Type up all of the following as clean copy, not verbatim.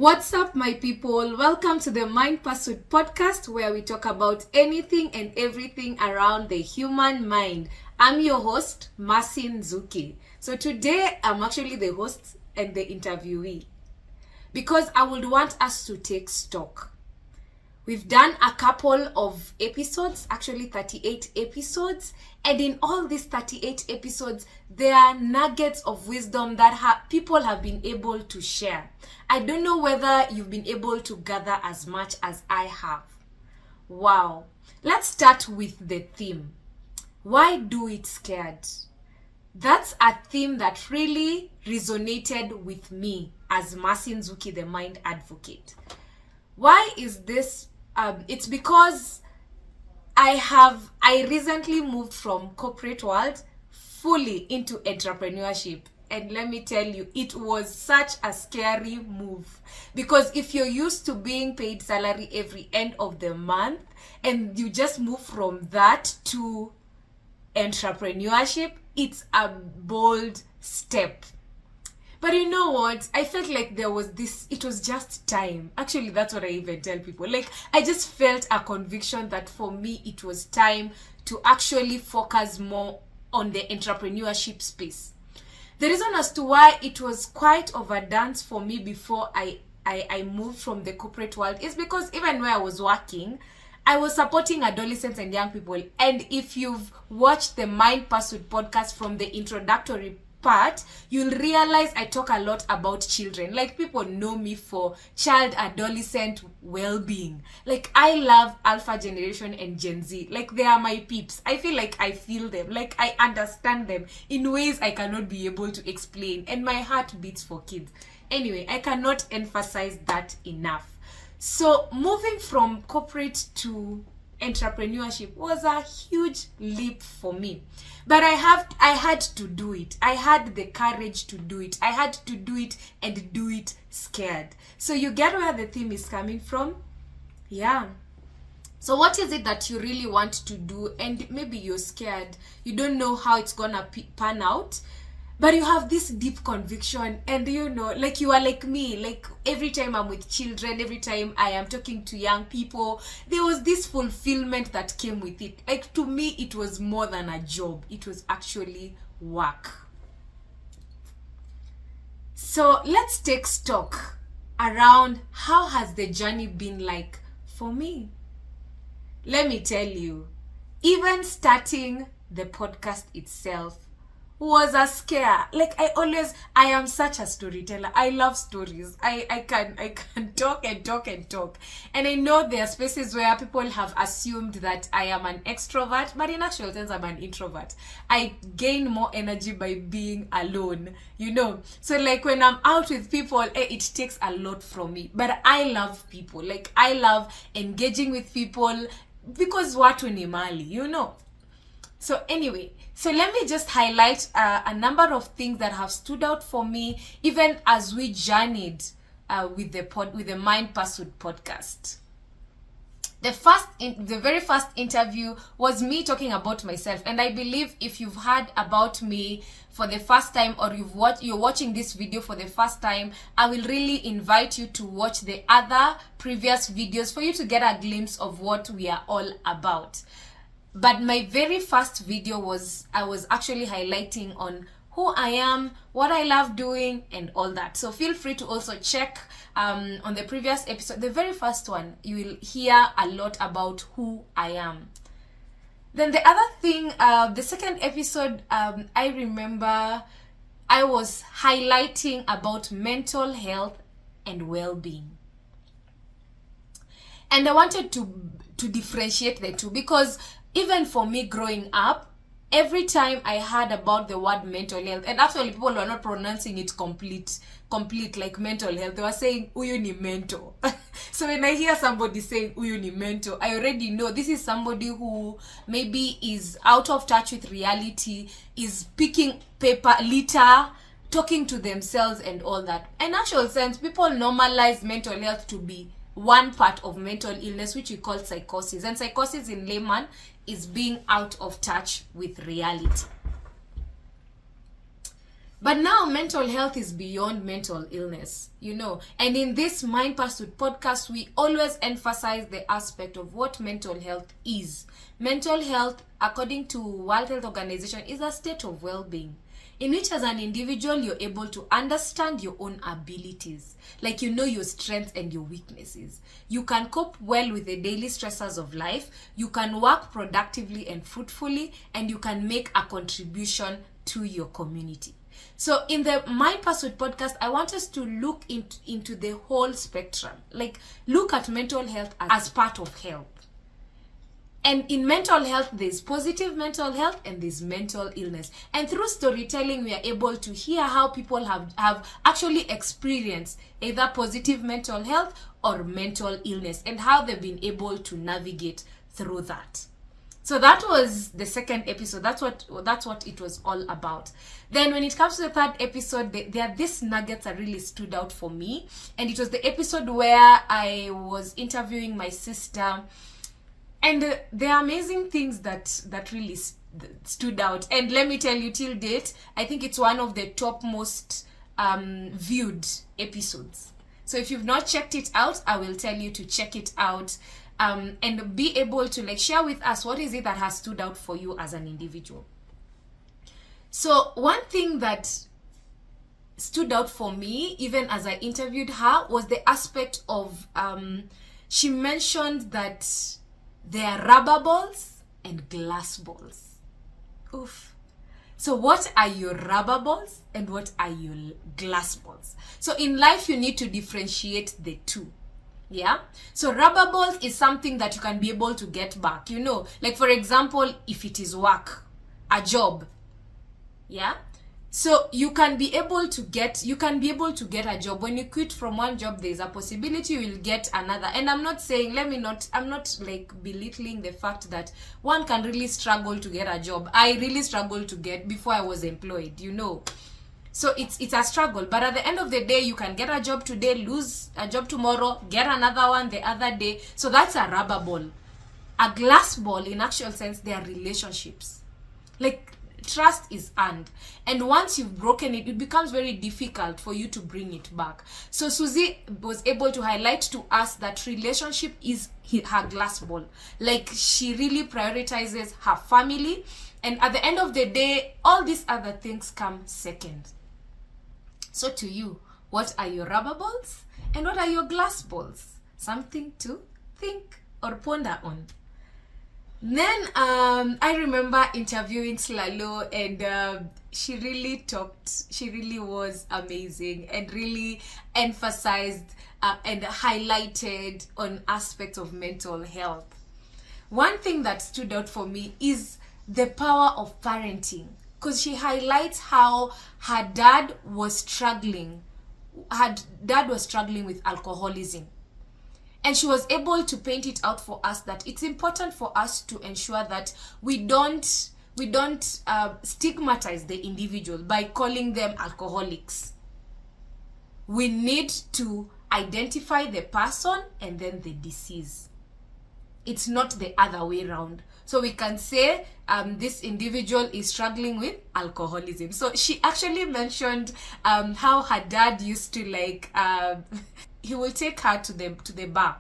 What's up, my people? Welcome to the Mind Pursuit podcast, where we talk about anything and everything around the human mind. I'm your host, Masin Zuki. So today, I'm actually the host and the interviewee because I would want us to take stock. We've done a couple of episodes, actually 38 episodes, and in all these 38 episodes, there are nuggets of wisdom that people have been able to share. I don't know whether you've been able to gather as much as I have. Wow. Let's start with the theme. Why do it scared? That's a theme that really resonated with me as Masin Zuki, the mind advocate. Why is this? It's because I recently moved from corporate world fully into entrepreneurship. And let me tell you, it was such a scary move. Because if you're used to being paid salary every end of the month, and you just move from that to entrepreneurship, it's a bold step. But you know what? I felt like it was just time. Actually, that's what I even tell people. I just felt a conviction that for me, it was time to actually focus more on the entrepreneurship space. The reason as to why it was quite overdone for me before I moved from the corporate world is because even where I was working, I was supporting adolescents and young people. And if you've watched the Mind Pursuit podcast from the introductory part, you'll realize I talk a lot about children. People know me for child adolescent well-being. I love Alpha generation and Gen Z. They are my peeps. I feel like I feel them. I understand them in ways I cannot be able to explain. And my heart beats for kids. Anyway, I cannot emphasize that enough. So moving from corporate to entrepreneurship was a huge leap for me, but I had to do it. I had the courage to do it. I had to do it and do it scared. So you get where the theme is coming from? Yeah. So what is it that you really want to do, and maybe you're scared, you don't know how it's gonna pan out, but you have this deep conviction, and you are like me. Every time I'm with children, every time I am talking to young people, there was this fulfillment that came with it. To me, it was more than a job. It was actually work. So let's take stock around how has the journey been like for me. Let me tell you, even starting the podcast itself was a scare. I am such a storyteller. I love stories. I can talk and talk and talk. And I know there are spaces where people have assumed that I am an extrovert, but in actual sense, I'm an introvert. I gain more energy by being alone, So when I'm out with people, it takes a lot from me. But I love people. I love engaging with people because watu ni mali, So anyway, so let me just highlight a number of things that have stood out for me, even as we journeyed with the Mind Pursuit podcast. The very first interview was me talking about myself, and I believe if you've heard about me for the first time, or you're watching this video for the first time, I will really invite you to watch the other previous videos for you to get a glimpse of what we are all about. But my very first video I was actually highlighting on who I am, what I love doing, and all that. So feel free to also check on the previous episode, the very first one. You will hear a lot about who I am. Then the other thing, the second episode, I remember I was highlighting about mental health and well-being. And I wanted to differentiate the two, because even for me growing up, every time I heard about the word mental health, and actually people were not pronouncing it complete like mental health, they were saying uyu ni mental. So when I hear somebody saying uyu ni mental, I already know this is somebody who maybe is out of touch with reality, is picking paper litter, talking to themselves and all that. In actual sense, people normalize mental health to be one part of mental illness, which we call psychosis. And psychosis in layman is being out of touch with reality. But now mental health is beyond mental illness, And in this Mind Pursuit podcast, we always emphasize the aspect of what mental health is. Mental health, according to World Health Organization, is a state of well-being in which as an individual you're able to understand your own abilities, like your strengths and your weaknesses. You can cope well with the daily stressors of life, you can work productively and fruitfully, and you can make a contribution to your community. So in the Mind Pursuit podcast, I want us to look into the whole spectrum, like look at mental health as part of health. And in mental health, there's positive mental health and there's mental illness. And through storytelling, we are able to hear how people have actually experienced either positive mental health or mental illness and how they've been able to navigate through that. So that was the second episode. That's what it was all about. Then when it comes to the third episode, there are these nuggets that really stood out for me. And it was the episode where I was interviewing my sister. And there are amazing things that really stood out. And let me tell you, till date, I think it's one of the top most viewed episodes. So if you've not checked it out, I will tell you to check it out and be able to share with us what is it that has stood out for you as an individual. So one thing that stood out for me, even as I interviewed her, was the aspect of, she mentioned that there are rubber balls and glass balls. Oof. So what are your rubber balls and what are your glass balls? So in life, you need to differentiate the two. Yeah. So rubber balls is something that you can be able to get back, like for example, if it is work, a job. Yeah. So you can be able to get a job. When you quit from one job, there's a possibility you will get another. And I'm not belittling the fact that one can really struggle to get a job. I really struggled to get before I was employed, So it's a struggle. But at the end of the day, you can get a job today, lose a job tomorrow, get another one the other day. So that's a rubber ball. A glass ball, in actual sense, they are relationships. Trust is earned, and once you've broken it, it becomes very difficult for you to bring it back. So Susie was able to highlight to us that relationship is her glass ball. She really prioritizes her family, and at the end of the day, all these other things come second. So to you, what are your rubber balls and what are your glass balls? Something to think or ponder on. Then I remember interviewing Slalo, and she really was amazing and really emphasized and highlighted on aspects of mental health. One thing that stood out for me is the power of parenting, because she highlights how her dad was struggling with alcoholism. And she was able to paint it out for us that it's important for us to ensure that we don't stigmatize the individual by calling them alcoholics. We need to identify the person and then the disease. It's not the other way around. So we can say this individual is struggling with alcoholism. So she actually mentioned how her dad used to he will take her to the bar,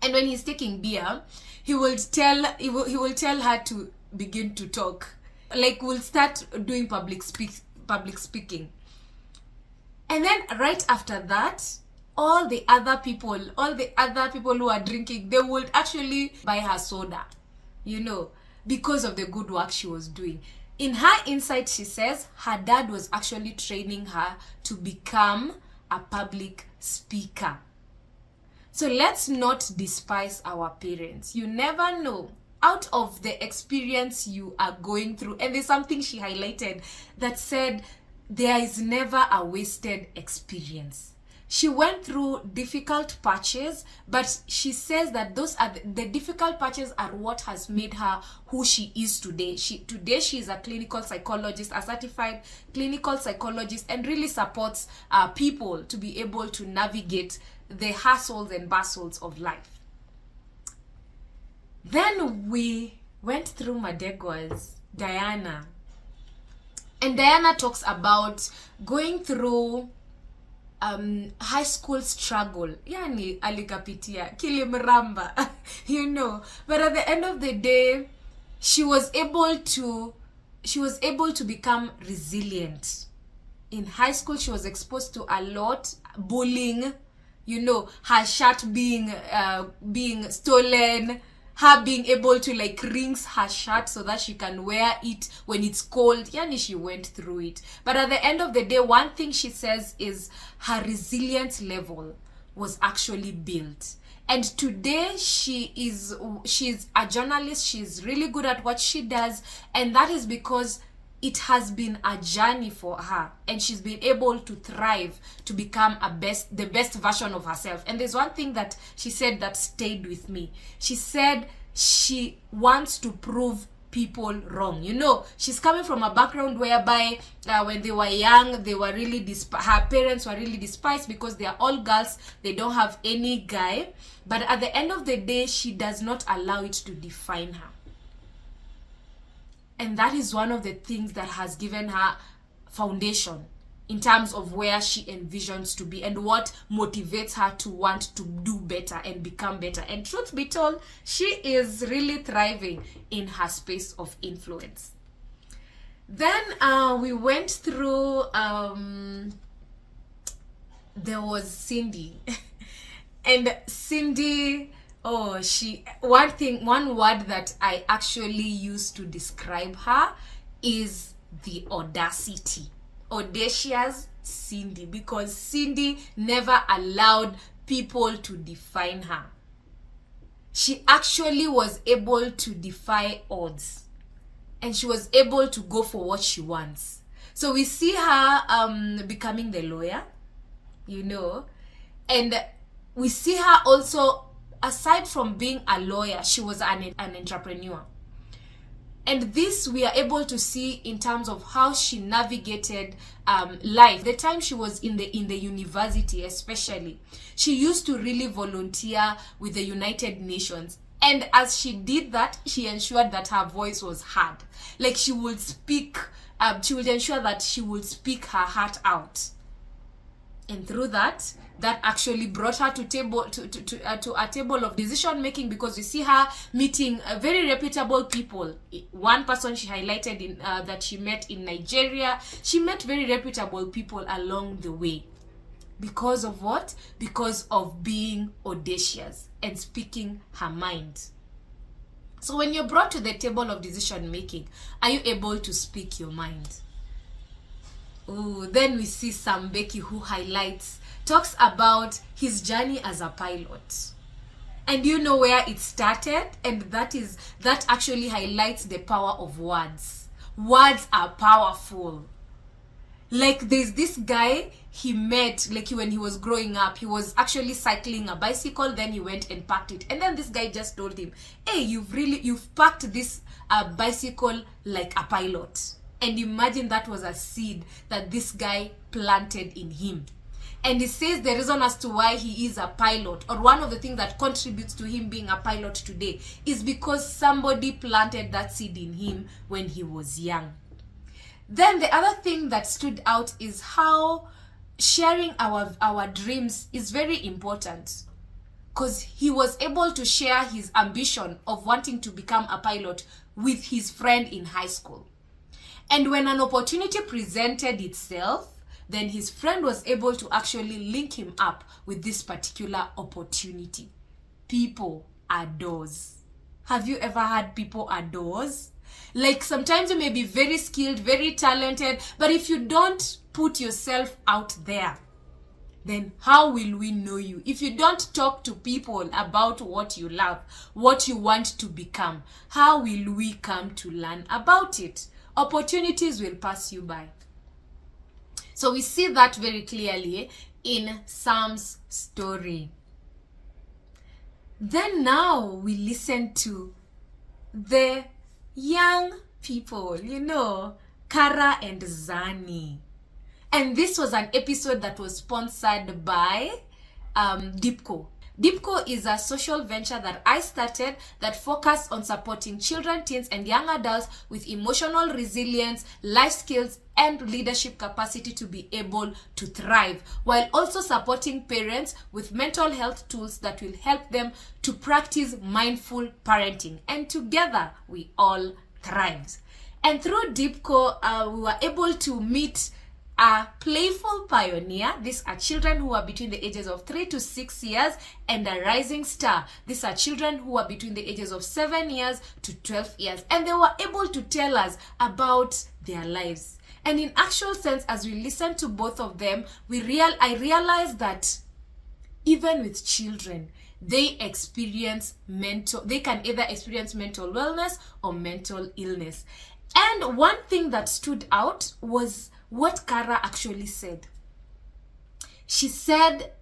and when he's taking beer, he will tell her to begin to talk. We'll start doing public speaking, and then right after that, all the other people who are drinking, they would actually buy her soda, because of the good work she was doing. In her insight, she says her dad was actually training her to become a public speaker. So let's not despise our parents. You never know, out of the experience you are going through. And there's something she highlighted that said there is never a wasted experience. She went through difficult patches, but she says that those are the difficult patches are what has made her who she is today. Today she is a clinical psychologist, a certified clinical psychologist, and really supports people to be able to navigate the hassles and bustles of life. Then we went through Madegwa's Diana. And Diana talks about going through high school struggle, yani alikapitia kilimramba you know, but at the end of the day she was able to become resilient. In high school she was exposed to a lot, bullying, you know, her shirt being stolen, her being able to like rings her shirt so that she can wear it when it's cold. Yani she went through it. But at the end of the day, one thing she says is her resilience level was actually built. And today she's a journalist. She's really good at what she does, and that is because it has been a journey for her, and she's been able to thrive to become the best version of herself. And there's one thing that she said that stayed with me. She said she wants to prove people wrong. You know, she's coming from a background whereby when they were young, they were really her parents were really despised because they are all girls, they don't have any guy. But at the end of the day, she does not allow it to define her. And that is one of the things that has given her foundation in terms of where she envisions to be and what motivates her to want to do better and become better. And truth be told, she is really thriving in her space of influence. Then we went through, there was Cindy. And Cindy, one word that I actually use to describe her is the audacity. Audacious Cindy, because Cindy never allowed people to define her. She actually was able to defy odds, and she was able to go for what she wants. So we see her becoming the lawyer, you know, and we see her also, aside from being a lawyer, she was an entrepreneur. And this we are able to see in terms of how she navigated life. The time she was in the university especially, she used to really volunteer with the United Nations. And as she did that, she ensured that her voice was heard. Like she would speak, she would ensure that she would speak her heart out. And through that actually brought her to a table of decision making, because you see her meeting very reputable people. One person she highlighted that she met in Nigeria, she met very reputable people along the way. Because of what? Because of being audacious and speaking her mind. So when you're brought to the table of decision making, are you able to speak your mind? Ooh, then we see Sam Becky, who talks about his journey as a pilot. And you know where it started, and that actually highlights the power of words. Words are powerful. Like there's this guy he met, like when he was growing up, he was actually cycling a bicycle, then he went and parked it. And then this guy just told him, hey, you've parked this bicycle like a pilot. And imagine that was a seed that this guy planted in him. And he says the reason as to why he is a pilot, or one of the things that contributes to him being a pilot today, is because somebody planted that seed in him when he was young. Then the other thing that stood out is how sharing our dreams is very important. Because he was able to share his ambition of wanting to become a pilot with his friend in high school. And when an opportunity presented itself, then his friend was able to actually link him up with this particular opportunity. People are doors. Have you ever had people are doors? Like sometimes you may be very skilled, very talented, but if you don't put yourself out there, then how will we know you? If you don't talk to people about what you love, what you want to become, how will we come to learn about it? Opportunities will pass you by. So we see that very clearly in Sam's story. Then now we listen to the young people, you know, Kara and Zani. And this was an episode that was sponsored by Dipco. DIPCO is a social venture that I started that focused on supporting children, teens, and young adults with emotional resilience, life skills, and leadership capacity to be able to thrive, while also supporting parents with mental health tools that will help them to practice mindful parenting. And together, we all thrive. And through DIPCO, we were able to meet a playful pioneer. These are children who are between the ages of 3 to 6 years, and a rising star. These are children who are between the ages of 7 years to 12 years. And they were able to tell us about their lives. And in actual sense, as we listened to both of them, I realized that even with children, they can either experience mental wellness or mental illness. And one thing that stood out was what Kara actually said. She said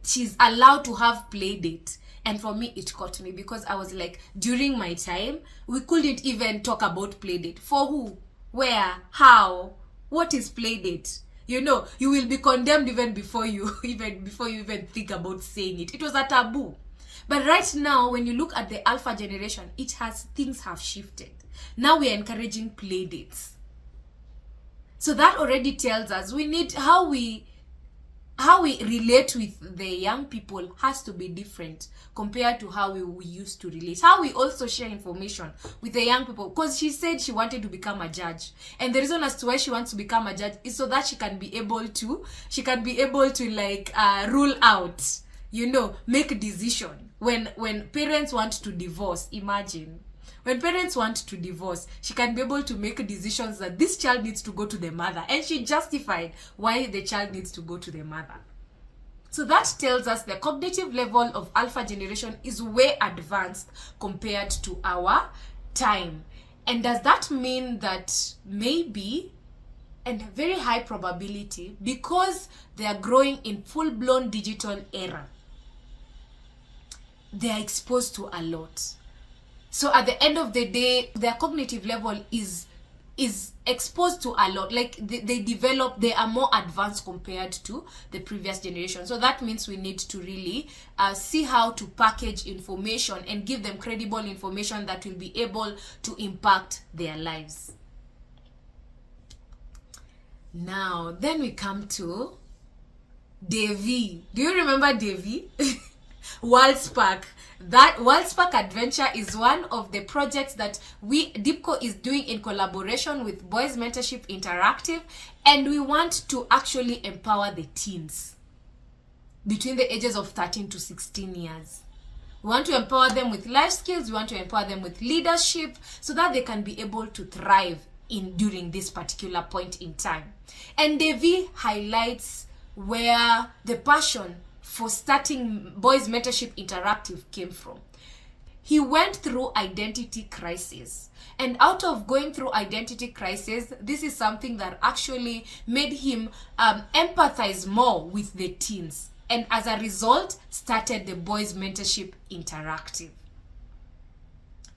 she's allowed to have play date. And for me, it caught me because I was like, during my time, we couldn't even talk about play date. For who? Where? How? What is play date? You will be condemned even before you even think about saying it. It was a taboo. But right now, when you look at the alpha generation, things have shifted. Now we are encouraging play dates. So that already tells us how we relate with the young people has to be different compared to how we used to relate. How we also share information with the young people. Because she said she wanted to become a judge. And the reason as to why she wants to become a judge is so that she can be able to rule out, make a decision. When parents want to divorce, imagine. When parents want to divorce, she can be able to make decisions that this child needs to go to the mother. And she justified why the child needs to go to the mother. So that tells us the cognitive level of alpha generation is way advanced compared to our time. And does that mean that maybe, and very high probability, because they are growing in full-blown digital era, they are exposed to a lot. So at the end of the day, their cognitive level is exposed to a lot. Like they are more advanced compared to the previous generation. So that means we need to really see how to package information and give them credible information that will be able to impact their lives. Now, then we come to Devi. Do you remember Devi? WorldSpark. That WorldSpark adventure is one of the projects that DIPCO is doing in collaboration with Boys Mentorship Interactive, and we want to actually empower the teens between the ages of 13 to 16 years. We want to empower them with life skills, we want to empower them with leadership so that they can be able to thrive during this particular point in time. And Devi highlights where the passion for starting Boys Mentorship Interactive came from. He went through identity crisis, and out of going through identity crisis, this is something that actually made him empathize more with the teens, and as a result started the Boys Mentorship Interactive.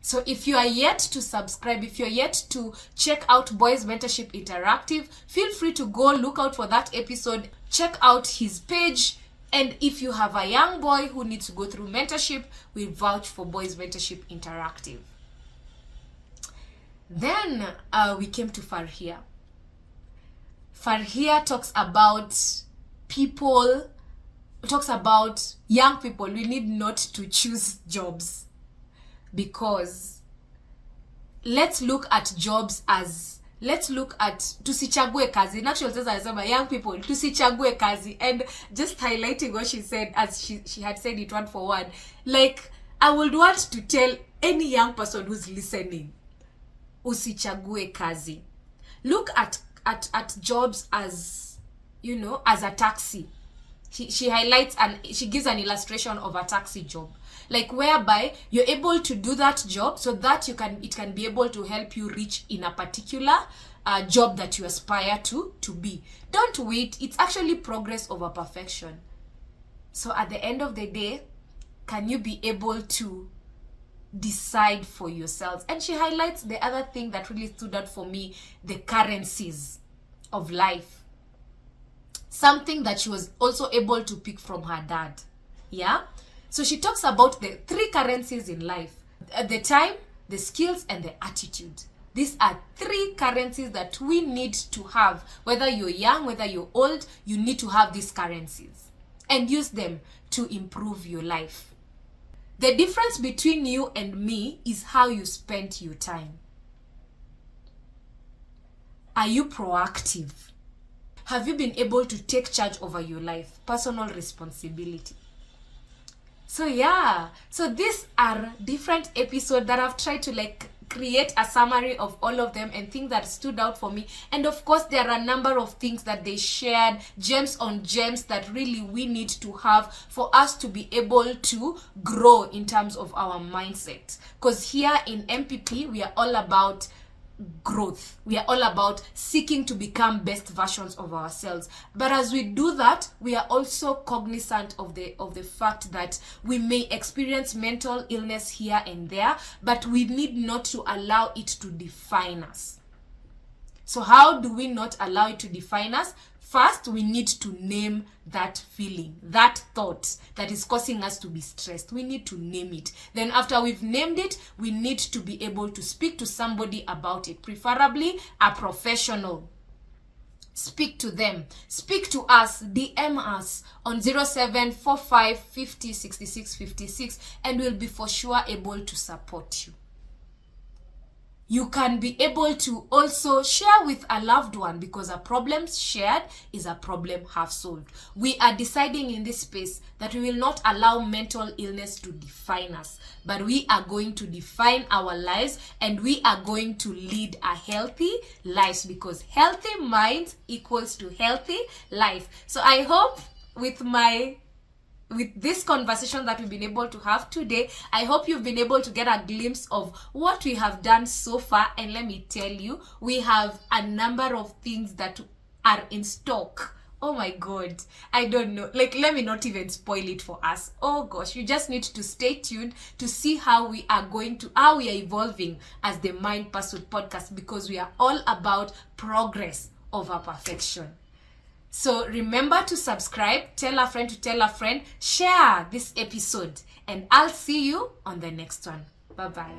So if you are yet to subscribe, if you're yet to check out Boys Mentorship Interactive, feel free to go look out for that episode, check out his page. And if you have a young boy who needs to go through mentorship, we vouch for Boys Mentorship Interactive. Then we came to Farhia. Farhia talks about young people. We need not to choose jobs, because let's look at jobs as tusichague kazi. In actual sense, anasema young people tusichague kazi, and just highlighting what she said, as she had said it word for word. Like, I would want to tell any young person who's listening, usichague kazi. Look at jobs as, as a taxi. She highlights and she gives an illustration of a taxi job, like whereby you're able to do that job so that it can be able to help you reach in a particular job that you aspire to be. Don't wait. It's actually progress over perfection. So at the end of the day, can you be able to decide for yourselves? And she highlights the other thing that really stood out for me, the currencies of life. Something that she was also able to pick from her dad. Yeah. So she talks about the three currencies in life: the time, the skills, and the attitude. These are three currencies that we need to have. Whether you're young, whether you're old, you need to have these currencies and use them to improve your life. The difference between you and me is how you spend your time. Are you proactive? Have you been able to take charge over your life? Personal responsibility. So yeah, so these are different episodes that I've tried to create a summary of all of them and things that stood out for me. And of course, there are a number of things that they shared, gems on gems that really we need to have for us to be able to grow in terms of our mindset. Because here in MPP, we are all about growth. We are all about seeking to become best versions of ourselves. But as we do that, we are also cognizant of the fact that we may experience mental illness here and there, but we need not to allow it to define us. So how do we not allow it to define us? First, we need to name that feeling, that thought that is causing us to be stressed. We need to name it. Then after we've named it, we need to be able to speak to somebody about it, preferably a professional. Speak to them. Speak to us. DM us on 0745 50 66 56 and we'll be for sure able to support you. You can be able to also share with a loved one, because a problem shared is a problem half solved. We are deciding in this space that we will not allow mental illness to define us, but we are going to define our lives and we are going to lead a healthy life, because healthy mind equals to healthy life. So I hope with this conversation that we've been able to have today, I hope you've been able to get a glimpse of what we have done so far. And let me tell you, we have a number of things that are in stock. Oh my God, I don't know. Let me not even spoil it for us. Oh gosh, you just need to stay tuned to see how we are evolving as the Mind Pursuit podcast, because we are all about progress over perfection. So remember to subscribe, tell a friend to tell a friend, share this episode, and I'll see you on the next one. Bye-bye.